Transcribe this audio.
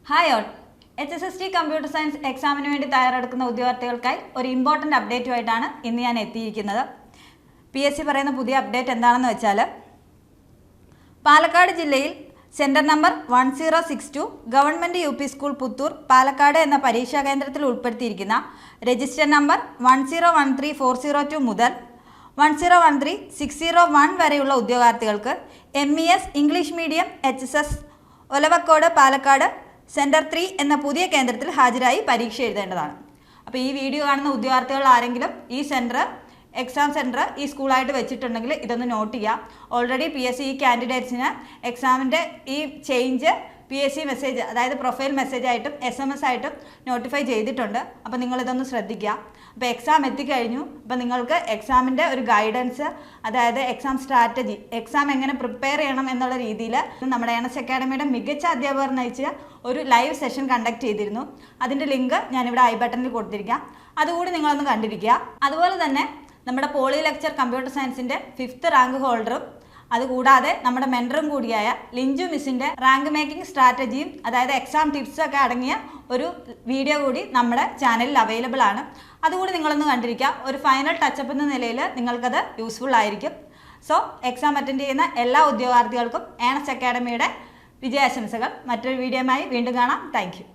Hi all HSST computer science എക്സാമിന് വേണ്ടി തയ്യാറെടുക്കുന്ന ഉദ്യോഗാർത്ഥികൾക്കായി ഒരു ഇമ്പോർട്ടൻ്റ് അപ്ഡേറ്റുമായിട്ടാണ് ഇന്ന് ഞാൻ എത്തിയിരിക്കുന്നത്. PSC പറയുന്ന പുതിയ അപ്ഡേറ്റ് എന്താണെന്ന് വെച്ചാൽ, പാലക്കാട് ജില്ലയിൽ centre number 1062 government UP school Puthur Palakkad എന്ന പരീക്ഷാ കേന്ദ്രത്തിൽ ഉൾപ്പെടുത്തിയിരിക്കുന്ന രജിസ്റ്റർ നമ്പർ 1013402 മുതൽ 1013601 വരെയുള്ള ഉദ്യോഗാർത്ഥികൾക്ക് MES English medium HSS Olavakkode Palakkad centre 3 എന്ന പുതിയ കേന്ദ്രത്തിൽ ഹാജരായി പരീക്ഷ എഴുതേണ്ടതാണ്. അപ്പോൾ ഈ വീഡിയോ കാണുന്ന ഉദ്യോഗാർത്ഥികൾ ആരെങ്കിലും ഈ എക്സാം സെൻറ്റർ ഈ സ്കൂളായിട്ട് വെച്ചിട്ടുണ്ടെങ്കിൽ ഇതൊന്ന് നോട്ട് ചെയ്യാം. ഓൾറെഡി PSC ഈ കാൻഡിഡേറ്റ്സിന് എക്സാമിൻ്റെ ഈ ചേഞ്ച് PSC മെസ്സേജ്, അതായത് പ്രൊഫൈൽ മെസ്സേജ് ആയിട്ടും SMS ആയിട്ടും നോട്ടിഫൈ ചെയ്തിട്ടുണ്ട്. അപ്പോൾ നിങ്ങളിതൊന്ന് ശ്രദ്ധിക്കുക. അപ്പോൾ എക്സാം എത്തിക്കഴിഞ്ഞു. അപ്പോൾ നിങ്ങൾക്ക് എക്സാമിൻ്റെ ഒരു ഗൈഡൻസ്, അതായത് എക്സാം സ്ട്രാറ്റജി, എക്സാം എങ്ങനെ പ്രിപ്പയർ ചെയ്യണം എന്നുള്ള രീതിയിൽ നമ്മുടെ NS അക്കാഡമിയുടെ മികച്ച അധ്യാപകർ നയിച്ച ഒരു ലൈവ് സെഷൻ കണ്ടക്ട് ചെയ്തിരുന്നു. അതിൻ്റെ ലിങ്ക് ഞാനിവിടെ ഐ ബട്ടണിൽ കൊടുത്തിരിക്കാം. അതുകൂടി നിങ്ങളൊന്ന് കണ്ടിരിക്കുക. അതുപോലെ തന്നെ നമ്മുടെ പോളി ലെക്ചർ കമ്പ്യൂട്ടർ സയൻസിൻ്റെ 5th റാങ്ക് ഹോൾഡറും അതുകൂടാതെ നമ്മുടെ മെൻറ്ററും കൂടിയായ ലിഞ്ചു മിസ്സിൻ്റെ റാങ്ക് മേക്കിംഗ് സ്ട്രാറ്റജിയും, അതായത് എക്സാം ടിപ്സും ഒക്കെ അടങ്ങിയ ഒരു വീഡിയോ കൂടി നമ്മുടെ ചാനലിൽ അവൈലബിൾ ആണ്. അതുകൂടി നിങ്ങളൊന്ന് കണ്ടിരിക്കുക. ഒരു ഫൈനൽ ടച്ചപ്പ് എന്ന നിലയിൽ നിങ്ങൾക്കത് യൂസ്ഫുൾ ആയിരിക്കും. സോ എക്സാം അറ്റൻഡ് ചെയ്യുന്ന എല്ലാ ഉദ്യോഗാർത്ഥികൾക്കും NS അക്കാഡമിയുടെ വിജയാശംസകൾ. മറ്റൊരു വീഡിയോയുമായി വീണ്ടും കാണാം. Thank you.